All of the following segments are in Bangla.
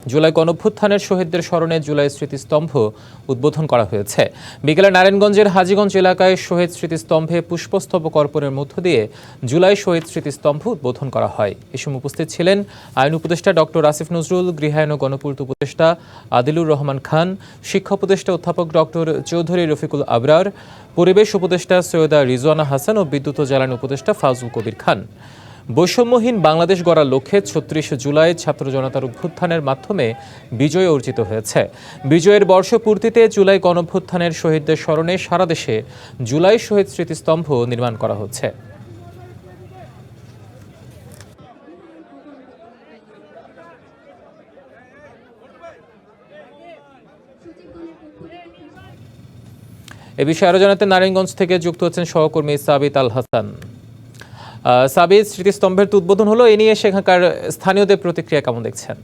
জুলাই গণঅভ্যুত্থানের শহীদদের স্মরণে জুলাই স্মৃতিস্তম্ভ উদ্বোধন করা হয়েছে। বিকেলে নারায়ণগঞ্জের হাজীগঞ্জ এলাকায় শহীদ স্মৃতিস্তম্ভে পুষ্পস্তবক অর্পণের মধ্য দিয়ে জুলাই শহীদ স্মৃতিস্তম্ভ উদ্বোধন করা হয়। এ সময় উপস্থিত ছিলেন আইন উপদেষ্টা ডক্টর আসিফ নজরুল, গৃহায়ন ও গণপূর্ত উপদেষ্টা আদিলুর রহমান খান, শিক্ষা উপদেষ্টা অধ্যাপক ডক্টর চৌধুরী রফিকুল আবরার, পরিবেশ উপদেষ্টা সৈয়দা রিজওয়ানা হাসান ও বিদ্যুৎ ও জ্বালানি উপদেষ্টা ফাজুল কবির খান। বৈষম্যহীন বাংলাদেশ গড়ার লক্ষ্যে ৩৬ জুলাই ছাত্র জনতার অভ্যুত্থানের মাধ্যমে বিজয় অর্জিত হয়েছে। বিজয়ের বর্ষপূর্তিতে জুলাই গণঅভ্যুত্থানের শহীদদের স্মরণে সারা দেশে জুলাই শহীদ স্মৃতিস্তম্ভ নির্মাণ করা হচ্ছে। এ বিষয়ে আরো জানাতে নারায়ণগঞ্জ থেকে যুক্ত হচ্ছেন সহকর্মী সাবিত আল হাসান। সাবিত, স্মৃতিস্তম্ভের তো উদ্বোধন হলো, এ নিয়ে সেখানকার স্থানীয়দের প্রতিক্রিয়া কেমন দেখছেন?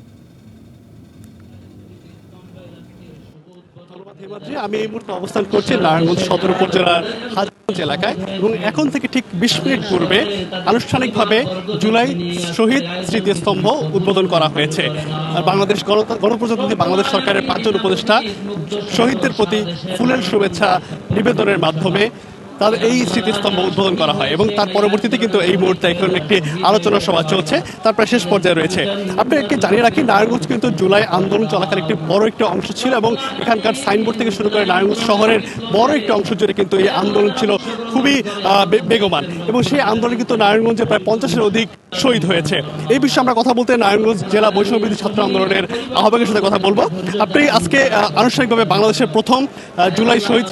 আমি এই মুহূর্তে অবস্থান করছি নারায়ণগঞ্জ সদর উপজেলার হাজীগঞ্জ এলাকায় এবং এখন থেকে ঠিক ২০ মিনিট পূর্বে আনুষ্ঠানিকভাবে জুলাই শহীদ স্মৃতিস্তম্ভ উদ্বোধন করা হয়েছে। বাংলাদেশ গণপ্রজাতন্ত্রী বাংলাদেশ সরকারের ৫ জন উপদেষ্টা শহীদদের প্রতি ফুলের শুভেচ্ছা নিবেদনের মাধ্যমে তাদের এই স্মৃতিস্তম্ভ উদ্বোধন করা হয় এবং তার পরবর্তীতে কিন্তু এই মুহূর্তে এখন একটি আলোচনা সভা চলছে, তার প্রায় শেষ পর্যায়ে রয়েছে। আপনাকে জানিয়ে রাখি, নারায়ণগঞ্জ কিন্তু জুলাই আন্দোলন চলাকালীন একটি বড় একটি অংশ ছিল এবং এখানকার সাইনবোর্ড থেকে শুরু করে নারায়ণগঞ্জ শহরের বড় একটি অংশ জুড়ে কিন্তু এই আন্দোলন ছিল খুবই বেগবান এবং সেই আন্দোলনে কিন্তু নারায়ণগঞ্জে প্রায় ৫০-এর অধিক শহীদ হয়েছে। এই বিষয়ে আমরা কথা বলতে নারায়ণগঞ্জ জেলা বৈষম্যবিরোধী ছাত্র আন্দোলনের আহ্বায়কের সাথে কথা বলবো। আপনি আজকে আনুষ্ঠানিকভাবে বাংলাদেশের প্রথম জুলাই শহীদ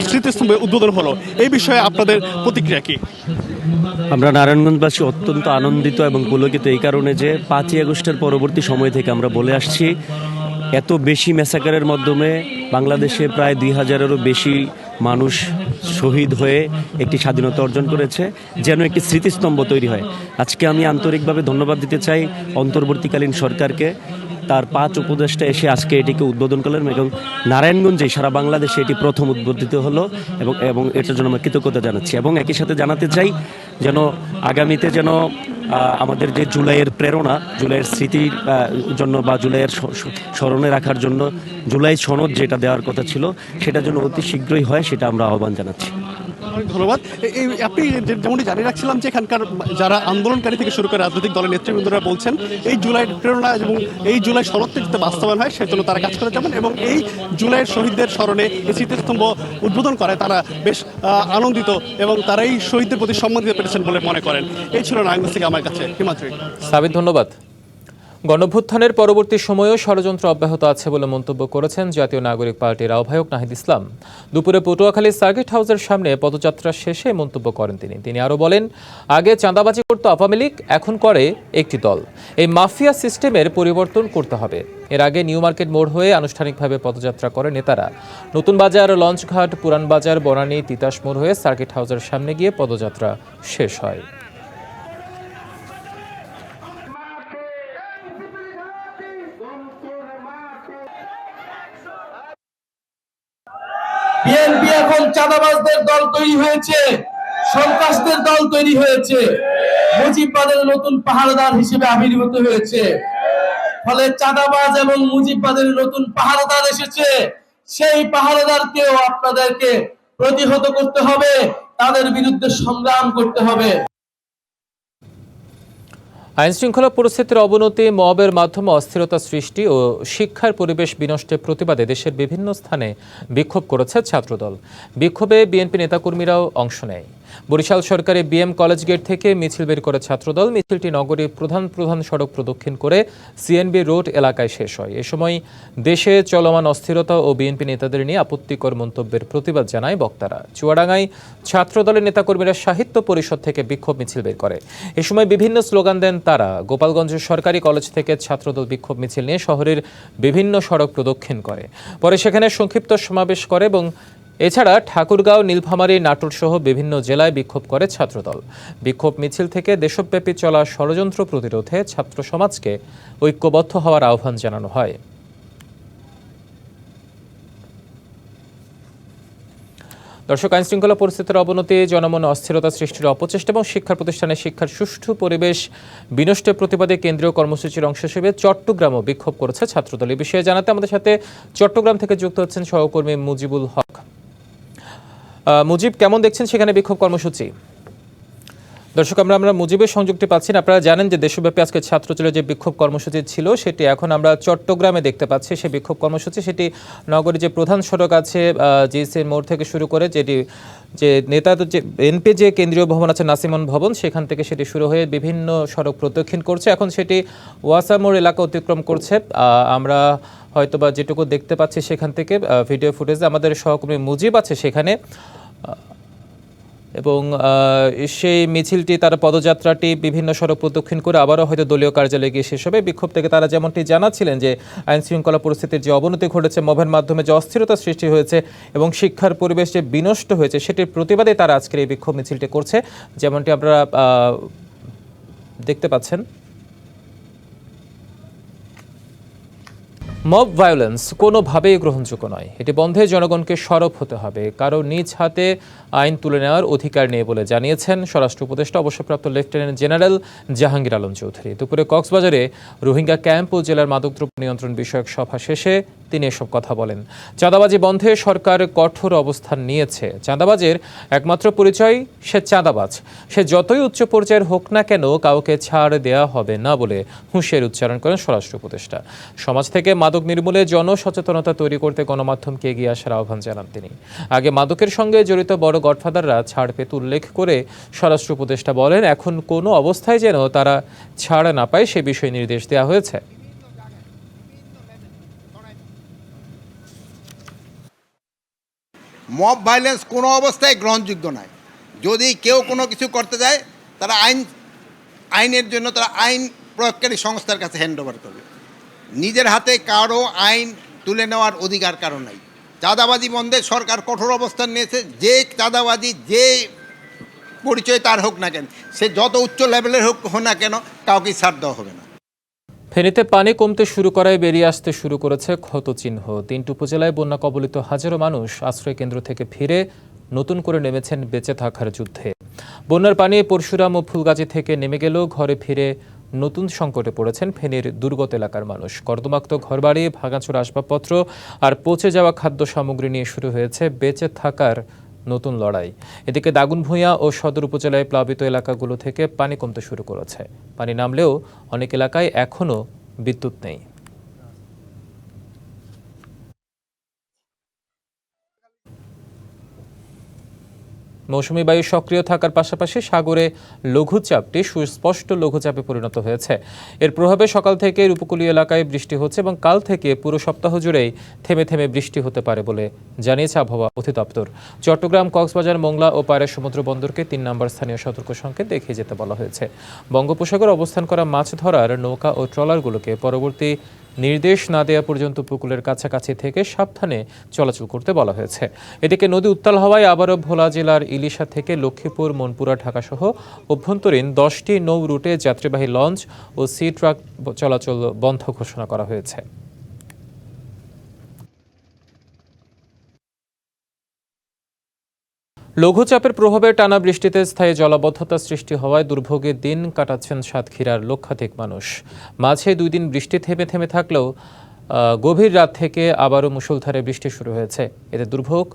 স্মৃতিস্তম্ভ উদ্বোধন হলো, এই বিষয়ে আপনাদের প্রতিক্রিয়া কি? আমরা নারায়ণগঞ্জবাসী অত্যন্ত আনন্দিত এবং পুলকিত এই কারণে যে ৫ই আগস্টের পরবর্তী সময় থেকে আমরা বলে আসছি, এত বেশি ম্যাসাকারের মাধ্যমে বাংলাদেশে প্রায় ২,০০০-এরও বেশি মানুষ শহীদ হয়ে একটি স্বাধীনতা অর্জন করেছে, যেন একটি স্মৃতিস্তম্ভ তৈরি হয়। আজকে আমি আন্তরিকভাবে ধন্যবাদ দিতে চাই অন্তর্বর্তীকালীন সরকারকে। তার ৫ উপদেষ্টা এসে আজকে এটিকে উদ্বোধন করলেন এবং নারায়ণগঞ্জে সারা বাংলাদেশে এটি প্রথম উদ্বোধিত হলো এবং এটার জন্য আমরা কৃতজ্ঞতা জানাচ্ছি এবং একই সাথে জানাতে চাই যেন আগামীতে যেন আমাদের যে জুলাইয়ের প্রেরণা, জুলাইয়ের স্মৃতির জন্য বা জুলাইয়ের স্মরণে রাখার জন্য জুলাই সনদ যেটা দেওয়ার কথা ছিল সেটা যেন অতি শীঘ্রই হয়, সেটা আমরা আহ্বান জানাচ্ছি। ধন্যবাদ। আপনি যেমনটি জানিয়ে রাখছিলাম যে এখানকার যারা আন্দোলনকারী থেকে শুরু করে রাজনৈতিক দলের নেতৃবৃন্দরা বলছেন এই জুলাই প্রেরণা এবং এই জুলাই সনদটি যাতে বাস্তবায়ন হয় সেজন্য তারা কাজ করে যাবেন এবং এই জুলাইয়ের শহীদদের স্মরণে এই স্মৃতিস্তম্ভ উদ্বোধন করে তারা বেশ আনন্দিত এবং তারা এই শহীদদের প্রতি সম্মান দিতে পেরেছেন বলে মনে করেন। এই ছিল নারায়ণগঞ্জ থেকে আমার কাছে হিমাদ্রি। সাবিত, ধন্যবাদ। গণঅভ্যুত্থানের পরবর্তী সময়েও ষড়যন্ত্র অব্যাহত আছে বলে মন্তব্য করেছেন জাতীয় নাগরিক পার্টির আহ্বায়ক নাহিদ ইসলাম। দুপুরে পটুয়াখালী সার্কিট হাউসের সামনে পদযাত্রা শেষে মন্তব্য করেন তিনি আরও বলেন, আগে চাঁদাবাজি করত আওয়ামী লীগ, এখন করে একটি দল। এই মাফিয়া সিস্টেমের পরিবর্তন করতে হবে। এর আগে নিউ মার্কেট মোড় হয়ে আনুষ্ঠানিকভাবে পদযাত্রা করে নেতারা। নতুন বাজার, লঞ্চঘাট, পুরান বাজার, বনানী, তিতাস মোড় হয়ে সার্কিট হাউসের সামনে গিয়ে পদযাত্রা শেষ হয়। বিএনপি এখন চাঁদাবাজদের দল তৈরি হয়েছে, সন্ত্রাসদের দল তৈরি হয়েছে, মুজিববাদের নতুন পাহারাদার হিসেবে আবির্ভূত হয়েছে। ফলে চাঁদাবাজ এবং মুজিববাদের নতুন পাহারাদার এসেছে, সেই পাহারাদারকেও আপনাদেরকে প্রতিহত করতে হবে, তাদের বিরুদ্ধে সংগ্রাম করতে হবে। আইনশৃঙ্খলা পরিস্থিতির অবনতি, মবের মাধ্যমে অস্থিরতা সৃষ্টি ও শিক্ষার পরিবেশ বিনষ্টের প্রতিবাদে দেশের বিভিন্ন স্থানে বিক্ষোভ করেছে ছাত্রদল। বিক্ষোভে বিএনপি নেতাকর্মীরাও অংশ নেয়। বরিশাল সরকারি বিএম কলেজ গেট থেকে মিছিল বের করে ছাত্রদল। মিছিলটি নগরীর প্রধান সড়ক প্রদক্ষিণ করে সিএনবি রোড এলাকায় শেষ হয়। এ সময় দেশে চলমান অস্থিরতা ও বিএনপি নেতাদের নিয়ে আপত্তিকর মন্তব্যের প্রতিবাদ জানায় বক্তারা। চুয়াডাঙ্গায় ছাত্রদলের নেতাকর্মীরা সাহিত্য পরিষদ থেকে বিক্ষোভ মিছিল বের করে। এ সময় বিভিন্ন স্লোগান দেন তারা। গোপালগঞ্জের সরকারি কলেজ থেকে ছাত্রদল বিক্ষোভ মিছিল নিয়ে শহরের বিভিন্ন সড়ক প্রদক্ষিণ করে, পরে সেখানে সংক্ষিপ্ত সমাবেশ করে এবং এছাড়া ঠাকুরগাঁও, নীলফামারী, নাটোর সহ বিভিন্ন জেলায় বিক্ষোভ করে ছাত্রদল। বিক্ষোভ মিছিল থেকে দেশব্যাপী চলা ষড়যন্ত্র প্রতিরোধে ছাত্র সমাজকে ঐক্যবদ্ধ হওয়ার আহ্বান জানানো হয়। দর্শক, আইন শৃঙ্খলা পরিস্থিতির অবনতি, জনমনে অস্থিরতা সৃষ্টির অপচেষ্টা এবং শিক্ষা প্রতিষ্ঠানে শিক্ষার সুষ্ঠু পরিবেশ বিনষ্টের প্রতিবাদে কেন্দ্রীয় কর্মসূচির অংশ হিসেবে চট্টগ্রামও বিক্ষোভ করেছে ছাত্রদল। এই বিষয়ে জানাতে আমাদের সাথে চট্টগ্রাম থেকে যুক্ত হচ্ছেন সহকর্মী মুজিবুল হক। মুজিব, কেমন দেখছেন সেখানে বিক্ষোভ কর্মসূচি? দর্শক, আমরা মুজিবের সংযুক্তি পাচ্ছি না। আপনারা জানেন যে দেশব্যাপী আজকে ছাত্রদলের যে বিক্ষোভ কর্মসূচি ছিল সেটি এখন আমরা চট্টগ্রামে দেখতে পাচ্ছি। সেই বিক্ষোভ কর্মসূচি সেটি নগরীর যে প্রধান সড়ক আছে জিএসএ মোড় থেকে শুরু করে যে নেতাদের যে এনপি যে কেন্দ্রীয় ভবন আছে নাসিমন ভবন, সেখান থেকে সেটি শুরু হয়ে বিভিন্ন সড়ক প্রদক্ষিণ করছে। এখন সেটি ওয়াসা মোড় এলাকা অতিক্রম করছে। আমরা হয়তোবা যেটুকু দেখতে পাচ্ছি সেখান থেকে ভিডিও ফুটেজে আমাদের সহকর্মী মুজিব আছে সেখানে, এবং সেই মিছিলটি, তার পদযাত্রাটি বিভিন্ন সড়ক প্রদক্ষিণ করে আবারও হয়তো দলীয় কার্যালয়ে গিয়ে শেষ হবে। বিক্ষোভ থেকে তারা যেমনটি জানাচ্ছিলেন যে আইন শৃঙ্খলা পরিস্থিতির যে অবনতি ঘটেছে, মবের মাধ্যমে যে অস্থিরতা সৃষ্টি হয়েছে এবং শিক্ষার পরিবেশ যে বিনষ্ট হয়েছে, সেটির প্রতিবাদে তারা আজকের এই বিক্ষোভ মিছিলটি করছে, যেমনটি আপনারা দেখতে পাচ্ছেন। মব ভায়োলেন্স কোনোভাবেই গ্রহণযোগ্য নয়। এটি বন্ধে জনগণকে সরব হতে হবে। কারো নিজ হাতে আইন তুলে নেওয়ার অধিকার নেই বলে জানিয়েছেন স্বরাষ্ট্র উপদেষ্টা অবসরপ্রাপ্ত লেফটেন্যান্ট জেনারেল জাহাঙ্গীর আলম চৌধুরী। দুপুরে কক্সবাজারে রোহিঙ্গা ক্যাম্প ও জেলার মাদকদ্রব্য নিয়ন্ত্রণ বিষয়ক সভা শেষে তিনি এসব কথা বলেন। চাঁদাবাজি বন্ধে সরকার কঠোর অবস্থান নিয়েছে। চাঁদাবাজের একমাত্র পরিচয় সে চাঁদাবাজ। সে যতই উচ্চ পর্যায়ের হোক না কেন, কাউকে ছাড় দেয়া হবে না বলে হুঁশিয়ারি উচ্চারণ করেন স্বরাষ্ট্র উপদেষ্টা। সমাজ থেকে মাদক নির্মূলে জনসচেতনতা তৈরি করতে গণমাধ্যমকে এগিয়ে আসার আহ্বান জানান তিনি। আগে মাদকের সঙ্গে জড়িত বড় গডফাদাররা ছাড় পেতে উল্লেখ করে স্বরাষ্ট্র উপদেষ্টা বলেন, এখন কোনো অবস্থায় যেন তারা ছাড় না পায় সে বিষয়ে নির্দেশ দেওয়া হয়েছে। মব ভায়োলেন্স কোনো অবস্থায় গ্রহণযোগ্য নয়। যদি কেউ কোনো কিছু করতে যায়, তারা আইনের জন্য তারা আইন প্রয়োগকারী সংস্থার কাছে হ্যান্ড ওভার করবে। নিজের হাতে কারো আইন তুলে নেওয়ার অধিকার কারো নাই। চাঁদাবাজি বন্ধে সরকার কঠোর অবস্থান নিয়েছে। যে চাঁদাবাজি যে পরিচয় তার হোক না কেন, সে যত উচ্চ লেভেলের হোক না কেন, কাউকে ছাড় দেওয়া হবে না। ফেনীতে পানি কমতে শুরু করায় বেরিয়ে আসতে শুরু করেছে ক্ষতচিহ্ন। 3টি উপজেলায় বন্যা কবলিত হাজারো মানুষ আশ্রয় কেন্দ্র থেকে ফিরে নতুন করে নেমেছেন বেঁচে থাকার যুদ্ধে। বন্যার পানি পরশুরাম ও ফুলগাজী থেকে নেমে গেলেও ঘরে ফিরে নতুন সংকটে পড়েছেন ফেনীর দুর্গত এলাকার মানুষ। কর্দমাক্ত ঘরবাড়ি, ভাঙাচোরা আসবাবপত্র আর পচে যাওয়া খাদ্য সামগ্রী নিয়ে শুরু হয়েছে বেঁচে থাকার নতুন লড়াই। এদিকে দাগনভূঞা ও সদর উপজেলায় প্লাবিত এলাকাগুলো থেকে পানি কমতে শুরু করেছে। পানি নামলেও অনেক এলাকায় এখনও বিদ্যুৎ নেই। মৌসুমী বায়ু সক্রিয় থাকার পাশাপাশি সাগরে লঘুচাপটি সুস্পষ্ট লঘুচাপে পরিণত হয়েছে। এর প্রভাবে সকাল থেকে উপকূলীয় এলাকায় বৃষ্টি হচ্ছে এবং কাল থেকে পুরো সপ্তাহ জুড়েই থেমে থেমে বৃষ্টি হতে পারে বলে জানিয়েছে আবহাওয়া অধিদপ্তর। চট্টগ্রাম, কক্সবাজার, মোংলা ও পায়রা সমুদ্র বন্দরকে 3 নম্বর স্থানীয় সতর্ক সংকেত দেখিয়ে যেতে বলা হয়েছে। বঙ্গোপসাগরে অবস্থান করা মাছ ধরার নৌকা ও ট্রলারগুলোকে পরবর্তী নির্দেশ না দেওয়া পর্যন্ত উপকূলের কাছাকাছি থেকে সাবধানে চলাচল করতে বলা হয়েছে। এদিকে নদী উত্তাল হওয়ায় আবারও ভোলা জেলার ইলিশা থেকে লক্ষ্মীপুর, মনপুরা, ঢাকাসহ অভ্যন্তরীণ 10টি নৌ রুটে যাত্রীবাহী লঞ্চ ও সি ট্রাক চলাচল বন্ধ ঘোষণা করা হয়েছে। লঘুচাপের প্রভাবে টানা বৃষ্টিতে স্থায়ী জলাবদ্ধতা সৃষ্টি হওয়ায় দুর্ভোগে দিন কাটাচ্ছেন সাতক্ষীরার লক্ষাধিক মানুষ। মাঝে 2 দিন বৃষ্টি থেমে থেমে থাকলেও গভীর রাত থেকে আবারও মুষলধারে বৃষ্টি শুরু হয়েছে। এতে দুর্ভোগ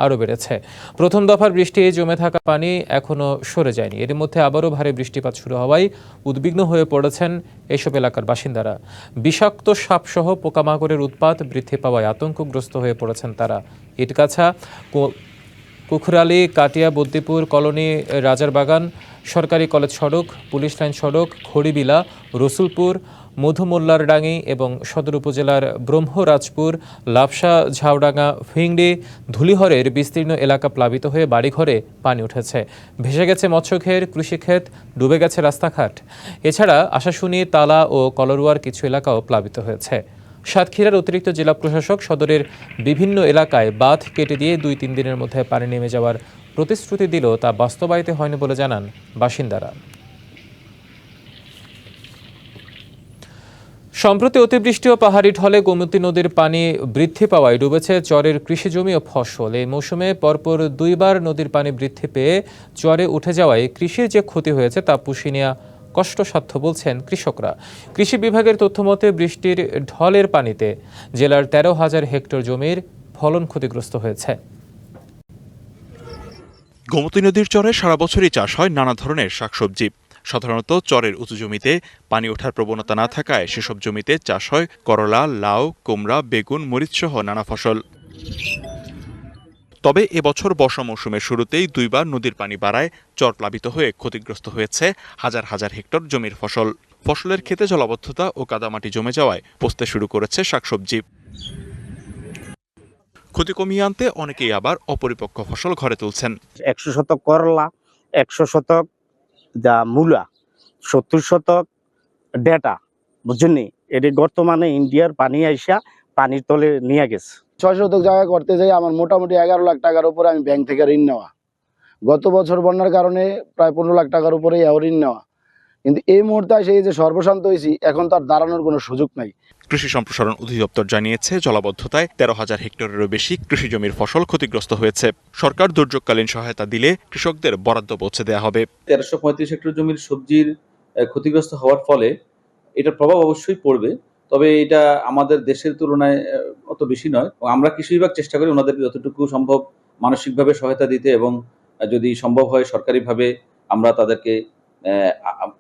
আরও বেড়েছে। প্রথম দফার বৃষ্টি জমে থাকা পানি এখনও সরে যায়নি। এর মধ্যে আবারও ভারী বৃষ্টিপাত শুরু হওয়ায় উদ্বিগ্ন হয়ে পড়েছেন এসব এলাকার বাসিন্দারা। বিষাক্ত সাপসহ পোকামাকড়ের উৎপাত বৃদ্ধি পাওয়ায় আতঙ্কগ্রস্ত হয়ে পড়েছেন তারা। ইটগাছা, কুখরালি, কাটিয়া, বদ্দিপুর কলোনি, রাজারবাগান, সরকারি কলেজ সড়ক, পুলিশ লাইন সড়ক, খড়িবিলা, রসুলপুর, মধুমোল্লারডাঙ্গি এবং সদর উপজেলার ব্রহ্মরাজপুর, লাফসা, ঝাউডাঙ্গা, ফিংড়ি, ধুলিহরের বিস্তীর্ণ এলাকা প্লাবিত হয়ে বাড়িঘরে পানি উঠেছে। ভেসে গেছে মৎস্যক্ষেত, কৃষিক্ষেত, ডুবে গেছে রাস্তাঘাট। এছাড়া আশাশুনি, তালা ও কলরুয়ার কিছু এলাকাও প্লাবিত হয়েছে। সাতক্ষীরার অতিরিক্ত জেলা প্রশাসক সদরের বিভিন্ন এলাকায় বাঁধ কেটে দিয়ে 2-3 দিনের মধ্যে পানি নেমে যাওয়ার প্রতিশ্রুতি দিলেও তা বাস্তবায়িত হয়নি বলে জানান বাসিন্দারা। সম্প্রতি অতিবৃষ্টি ও পাহাড়ি ঢলে গোমতী নদীর পানি বৃদ্ধি পাওয়ায় ডুবেছে চরের কৃষিজমি ও ফসল। এই মৌসুমে পরপর দুইবার নদীর পানি বৃদ্ধি পেয়ে চরে উঠে যাওয়ায় কৃষির যে ক্ষতি হয়েছে তা পুষিয়ে নেওয়া কষ্টসাধ্য বলছেন কৃষকরা। কৃষি বিভাগের তথ্যমতে বৃষ্টির ঢলের পানিতে জেলার 13,000 হেক্টর জমির ফলন ক্ষতিগ্রস্ত হয়েছে। গোমতী নদীর চরে সারা বছরই চাষ হয় নানা ধরনের শাকসবজি। সাধারণত চরের উঁচু জমিতে পানি ওঠার প্রবণতা না থাকায় সেসব জমিতে চাষ হয় করলা, লাউ, কুমড়া, বেগুন, মরিচ সহ নানা ফসল। তবে এবছর বর্ষা মৌসুমের শুরুতেই দুইবার নদীর পানি বাড়ায় চর প্লাবিত হয়ে ক্ষতিগ্রস্ত হয়েছে হাজার হাজার হেক্টর জমির ফসল। ফসলের ক্ষেতে জলাবদ্ধতা ও কাদামাটি জমে যাওয়ায় পচতে শুরু করেছে শাকসবজি। ক্ষতি কমিয়ে আনতে অনেকেই আবার অপরিপক্ক ফসল ঘরে তুলছেন। 100 শতক করলা, 100 শতক মূলা, 70 শতক ডেটা, বুঝছেন নি? এটি বর্তমানে ইন্ডিয়ার পানি আইসা পানির তলে নিয়ে গেছে। 6 শতক জায়গা করতে যাই আমার মোটামুটি 11 লাখ টাকার উপরে আমি ব্যাংক থেকে ঋণ নেওয়া। গত বছর বন্যার কারণে প্রায় 15 লাখ টাকার উপরে ঋণ নেওয়া। কিন্তু এই মুহূর্তে সেই যে সর্বশান্ত হয়েছি, এখন তার দাঁড়ানোর কোনো সুযোগ নাই। কৃষি সম্প্রসারণ অধিদপ্তর জানিয়েছে জলাবদ্ধতায় 13,000 হেক্টরেরও বেশি কৃষি জমির ফসল ক্ষতিগ্রস্ত হয়েছে। সরকার দুর্যোগকালীন সহায়তা দিলে কৃষকদের বরাদ্দ পৌঁছে দেওয়া হবে। 1335 হেক্টর জমির সবজির ক্ষতিগ্রস্ত হওয়ার ফলে এটার প্রভাব অবশ্যই পড়বে, তবে এটা আমাদের দেশের তুলনায় অত বেশি নয়। আমরা কৃষি বিভাগ চেষ্টা করি ওনাদেরকে যতটুকু সম্ভব মানসিকভাবে সহায়তা দিতে, এবং যদি সম্ভব হয় সরকারিভাবে আমরা তাদেরকে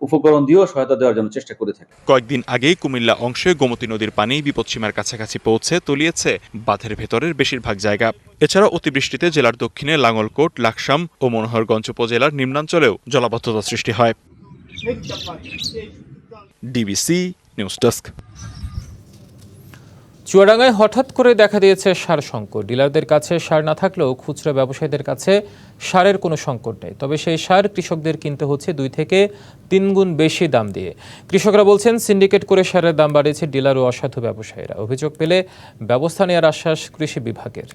উপকরণ দিয়েও সহায়তা দেওয়ার জন্য চেষ্টা করে থাকি। কয়েকদিন আগেই কুমিল্লা অংশে গোমতী নদীর পানি বিপদসীমার কাছাকাছি পৌঁছে তলিয়েছে বাঁধের ভেতরের বেশিরভাগ জায়গা। এছাড়া অতিবৃষ্টিতে জেলার দক্ষিণে লাঙ্গলকোট, লাকসাম ও মনোহরগঞ্জ উপজেলার নিম্নাঞ্চলেও জলাবদ্ধতা সৃষ্টি হয়। DBC news desk. চুয়াডাঙ্গায় হঠাৎ করে দেখা দিয়েছে সার সংকট। ডিলারদের কাছে সার না থাকলেও খুচরা ব্যবসায়ীদের কাছে সারের কোনো সংকট নেই। তবে সেই সার কৃষকদের কিনতে হচ্ছে 2 থেকে 3 গুণ বেশি দাম দিয়ে। কৃষকরা বলছেন সিন্ডিকেট করে সারের দাম বাড়িয়েছে ডিলার ও অসাধু ব্যবসায়ীরা। অভিযোগ পেলে ব্যবস্থা নেওয়ার আশ্বাস কৃষি বিভাগের।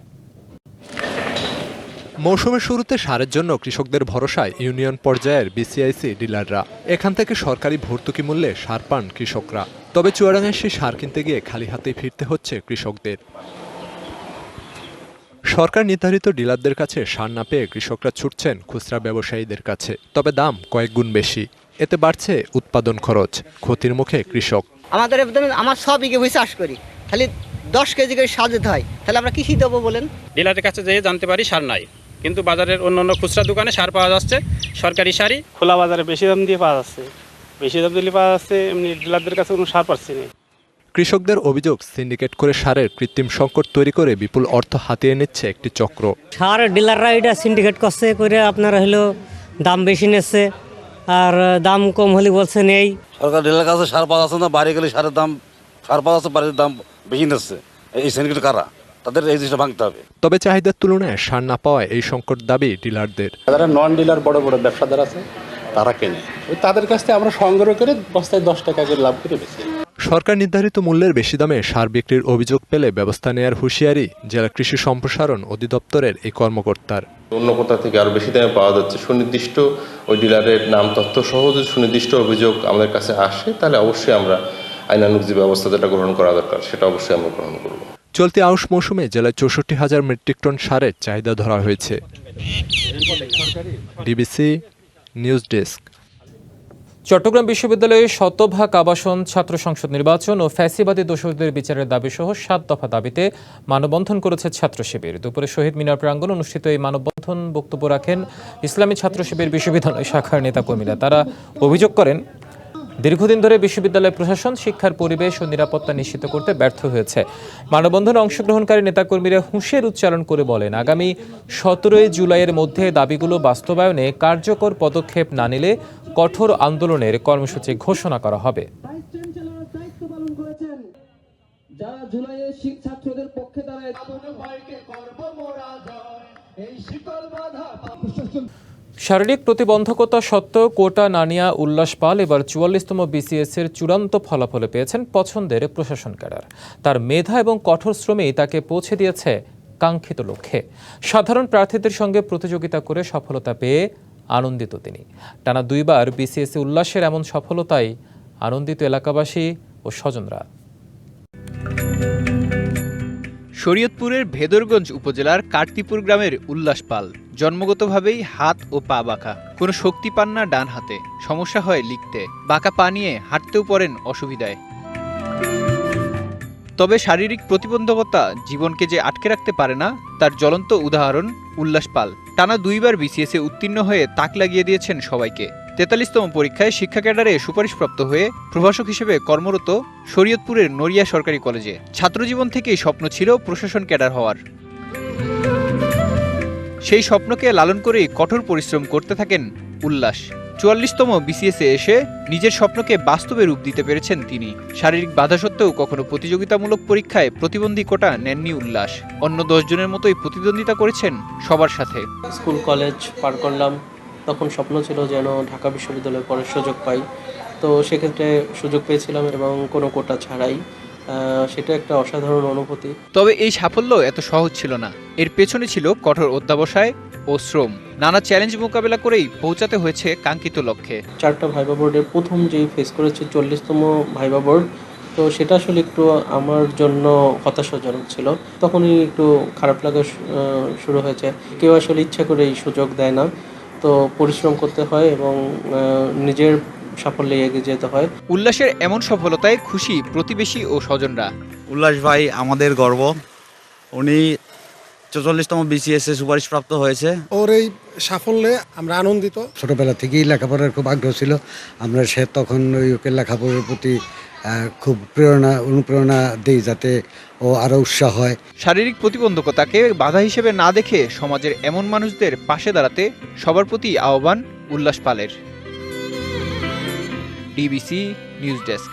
মৌসুমের শুরুতে সারের জন্য কৃষকদের ভরসায় ইউনিয়ন পর্যায়ের বিসিআইসি ডিলাররা। এখান থেকে সরকারি ভর্তুকি মূল্যে সার পান কৃষকরা। তবে চুয়াডাঙ্গায় সেই সার কিনতে গিয়ে খালি হাতেই ফিরতে হচ্ছে কৃষকদের। সরকার নির্ধারিত ডিলারদের কাছে সার না পেয়ে কৃষকরা ছুটছেন খুচরা ব্যবসায়ীদের কাছে। তবে দাম কয়েক গুণ বেশি। এতে বাড়ছে উৎপাদন খরচ। ক্ষতির মুখে কৃষক। আমার সব বিঘে ভুঁই চাষ করি, খালি 10 কেজি করে সার দিতে হয়, তাহলে আমরা কৃষি দেবো বলেন? ডিলারের কাছে যেয়ে জানতে পারি সার নাই, কিন্তু বাজারের অন্যান্য খুচরা দোকানে সার পাওয়া যাচ্ছে। সরকারি সারই খোলা বাজারে বেশি দাম দিয়ে পাওয়া যাচ্ছে, বেশি দাম দিলে পাওয়া যাচ্ছে, এমনি ডিলারদের কাছে কোনো সার পাচ্ছি না। কৃষকদের অভিযোগ সিন্ডিকেট করে সারের কৃত্রিম সংকট তৈরি করে বিপুল অর্থ হাতিয়ে নিচ্ছে একটি চক্র। সার ডিলাররা এটা সিন্ডিকেট করছে করে আপনারা হলো দাম বেশি নিচ্ছে, আর দাম কম হলে বলছে নেই। সরকার ডিলারের কাছে সার পাওয়া যাচ্ছে না, বাইরে গেলে সারের দাম সার পাওয়া যাচ্ছে, বাড়ির দাম বেশি নিচ্ছে। এই সিন্ডিকেট কারা? তাদের এই জিনিসটা ভাঙতে হবে। তবে চাহিদার তুলনায় সার না পাওয়ায় এই সংকট দাবি ডিলারদের। যারা নন ডিলার বড় বড় ব্যবসাদার আছে তারা কেনে, তাদের কাছ থেকে আমরা সংগ্রহ করে বস্তায় 10 টাকা করে লাভ করে বেশি। সরকার নির্ধারিত মূল্যের বেশি দামে সার বিক্রির অভিযোগ পেলে ব্যবস্থা নেওয়ার হুঁশিয়ারি জেলা কৃষি সম্প্রসারণ অধিদপ্তরের এই কর্মকর্তার। অন্য কোথা থেকে আরো বেশি দামে পাওয়া যাচ্ছে, সুনির্দিষ্ট ওই ডিলারের নাম তথ্য সহ যদি সুনির্দিষ্ট অভিযোগ আমাদের কাছে আসে, তাহলে অবশ্যই আমরা আইনানুগ যে ব্যবস্থা যেটা গ্রহণ করা দরকার সেটা অবশ্যই আমরা গ্রহণ করব। চলতি আউশ মৌসুমে জেলায় 64,000 মেট্রিক টন সারের চাহিদা ধরা হয়েছে। DBC news desk. চট্টগ্রাম বিশ্ববিদ্যালয়ে শতভাগ আবাসন, ছাত্র সংসদ নির্বাচন ও ফ্যাসিবাদী দোষরদের বিচারের দাবি সহ 7 দফা দাবিতে মানববন্ধন করেছে ছাত্র শিবির। দুপুরে শহীদ মিনার প্রাঙ্গণ অনুষ্ঠিত এই মানববন্ধন বক্তব্য রাখেন ইসলামী ছাত্র শিবির বিশ্ববিদ্যালয় শাখার নেতাকর্মীরা। তারা অভিযোগ করেন দীর্ঘদিন ধরে বিশ্ববিদ্যালয় প্রশাসন শিক্ষার পরিবেশ ও নিরাপত্তা নিশ্চিত করতে ব্যর্থ হয়েছে। মানববন্ধনে অংশগ্রহণকারী নেতাকর্মীরা হুঁশিয়ার উচ্চারণ করে বলেন, আগামী 17 জুলাইয়ের মধ্যে দাবিগুলো বাস্তবায়নে কার্যকর পদক্ষেপ না নিলে কঠোর আন্দোলনের কর্মসূচি ঘোষণা করা হবে। শারীরিক প্রতিবন্ধকতা সত্ত্বেও কোটা না নেওয়া উল্লাস পাল এবার 44তম বিসিএস-এর চূড়ান্ত ফলাফলে পেয়েছেন পছন্দের প্রশাসন ক্যাডার। তার মেধা এবং কঠোর শ্রমেই তাকে পৌঁছে দিয়েছে কাঙ্ক্ষিত লক্ষ্যে। সাধারণ প্রার্থীদের সঙ্গে প্রতিযোগিতা করে সফলতা পেয়ে আনন্দিত তিনি। টানা 2বার বিসিএস-এ উল্লাসের এমন সফলতায় আনন্দিত এলাকাবাসী ও স্বজনরা। শরীয়তপুরের ভেদরগঞ্জ উপজেলার কার্তিপুর গ্রামের উল্লাস পাল জন্মগতভাবেই হাত ও পা বাঁকা, কোনো শক্তি পান না ডান হাতে, সমস্যা হয় লিখতে, বাঁকা পা নিয়ে হাঁটতেও পড়েন অসুবিধায়। তবে শারীরিক প্রতিবন্ধকতা জীবনকে যে আটকে রাখতে পারে না তার জ্বলন্ত উদাহরণ উল্লাস পাল। টানা 2 বার বিসিএসে উত্তীর্ণ হয়ে তাক লাগিয়ে দিয়েছেন সবাইকে। 43তম পরীক্ষায় শিক্ষা ক্যাডারে সুপারিশপ্রাপ্ত হয়ে প্রভাষক হিসেবে কর্মরত শরীয়তপুরের নড়িয়া সরকারি কলেজে। ছাত্রজীবন থেকেই স্বপ্ন ছিল প্রশাসন ক্যাডার হওয়ার। সেই স্বপ্নকে লালন করেই কঠোর পরিশ্রম করতে থাকেন উল্লাস। 44তম বিসিএসে এসে নিজের স্বপ্নকে বাস্তবে রূপ দিতে পেরেছেন তিনি। শারীরিক বাধা সত্ত্বেও কখনো প্রতিযোগিতামূলক পরীক্ষায় প্রতিবন্ধী কোটা নেননি উল্লাস। অন্য 10 জনের মতোই প্রতিদ্বন্দ্বিতা করেছেন সবার সাথে। স্কুল কলেজ পার করলাম, তখন স্বপ্ন ছিল যেন ঢাকা বিশ্ববিদ্যালয়ে পড়ার সুযোগ পাই। তো সেক্ষেত্রে সুযোগ পেয়েছিলাম এবং কোনো কোটা ছাড়াই। সেটা একটা অসাধারণ অনুভূতি। তবে এই সাফল্য এত সহজ ছিল না। এর পেছনে ছিল কঠোর অধ্যবসায় ও শ্রম। নানা চ্যালেঞ্জ মোকাবেলা করেই পৌঁছাতে হয়েছে কাঙ্ক্ষিত লক্ষ্যে। 4টা ভাইবা বোর্ডের প্রথম যেই ফেস করেছি 40তম ভাইবা বোর্ড, তো সেটা আসলে একটু আমার জন্য হতাশাজনক ছিল। তখনই একটু খারাপ লাগা শুরু হয়েছে। কেউ আসলে ইচ্ছা করে এই সুযোগ দেয় না, তো পরিশ্রম করতে হয় এবং নিজের সাফল্যে এগিয়ে যেতে হয়। উল্লাসের এমন সফলতায় খুশি প্রতিবেশী ও স্বজনরা। উল্লাস ভাই আমাদের গর্ব, উনি 44তম বিসিএস এ সুপারিশপ্রাপ্ত হয়েছে। ওর এই সাফল্যে আমরা আনন্দিত। ছোটবেলা থেকেই লেখাপড়ার খুব আগ্রহ ছিল। আমরা সে তখন ওকে লেখাপড়ার প্রতি খুব অনুপ্রেরণা দেই যাতে ও আরো উৎসাহ হয়। শারীরিক প্রতিবন্ধকতাকে বাধা হিসেবে না দেখে সমাজের এমন মানুষদের পাশে দাঁড়াতে সবার প্রতি আহ্বান উল্লাস পালের। DBC news desk.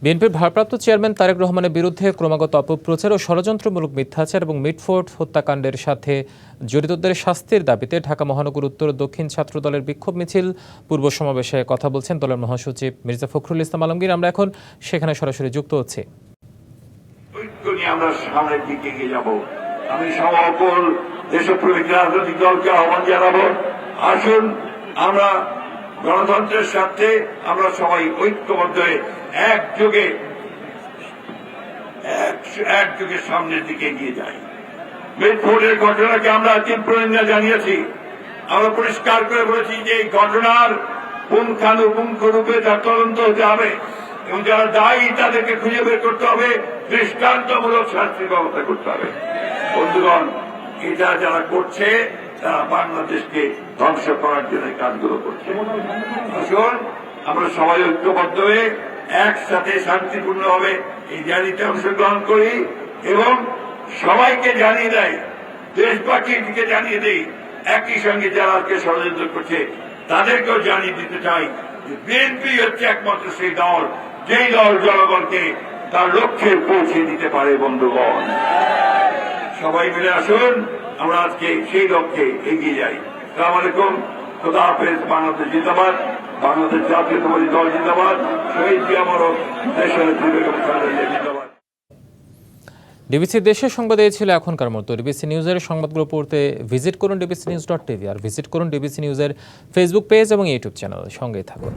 বিএনপির ভারপ্রাপ্ত চেয়ারম্যান তারেক রহমানের বিরুদ্ধে ক্রমাগত অপপ্রচার ও ষড়যন্ত্রমূলক মিথ্যাচার এবং মিটফোর্ড হত্যাকাণ্ডের সাথে জড়িতদের শাস্তির দাবিতে ঢাকা মহানগর উত্তর ও দক্ষিণ ছাত্রদলের বিক্ষোভ মিছিল পূর্ব সমাবেশে কথা বলছেন দলের মহাসচিব মির্জা ফখরুল ইসলাম আলমগীর। আমরা এখন সেখানে সরাসরি যুক্ত হচ্ছি। আমরা সামনের দিকে এগিয়ে যাব। আমি সকল দেশপ্রেমিক রাজনৈতিক দলকে আহ্বান জানাবো, আসুন আমরা গণতন্ত্রের স্বার্থে আমরা সবাই ঐক্যবদ্ধ হয়ে একযোগে সামনের দিকে এগিয়ে যাই। মিটফোর্ডের ঘটনাকে আমরা তীব্র নিন্দা জানিয়েছি। আমরা পরিষ্কার করে বলেছি যে এই ঘটনার পুঙ্খানুপুঙ্খ রূপে তার তদন্ত হতে হবে এবং যারা দায়ী তাদেরকে খুঁজে বের করতে হবে, দৃষ্টান্তমূলক শাস্তির ব্যবস্থা করতে হবে। বন্ধুগণ, এটা যারা করছে তারা বাংলাদেশকে ধ্বংস করার জন্য কাজগুলো করছে। আসুন আমরা সবাই ঐক্যবদ্ধ হয়ে একসাথে শান্তিপূর্ণভাবে এই র্যালিতে অংশগ্রহণ করি এবং সবাইকে জানিয়ে দেয়, দেশবাসীকে জানিয়ে দেই, একই সঙ্গে যারা আজকে ষড়যন্ত্র করছে তাদেরকেও জানিয়ে দিতে চাই যে বিএনপি হচ্ছে একমাত্র সেই দল যেই দল জনগণকে তার লক্ষ্যে পৌঁছে দিতে পারে। বন্ধুগণ, সবাই মিলে আসুন আমরা আজকে সেই লক্ষ্যে এগিয়ে যাই। আসসালামু আলাইকুম, খোদা হাফেজ। বাংলাদেশ জিন্দাবাদ, বাংলাদেশ জাতীয়তাবাদী দল জিন্দাবাদ, শহীদ জিয়া মরণ, দেশনেত্রী বেগম খালেদা জিন্দাবাদ। ডিবিসি দেশের সংবাদ এই ছিল এখনকার মতো। ডিবিসি নিউজের সংবাদগুলো পড়তে ভিজিট করুন dbcnews.tv আর ভিজিট করুন ডিবিসি নিউজের ফেসবুক পেজ এবং ইউটিউব চ্যানেল। সঙ্গেই থাকুন।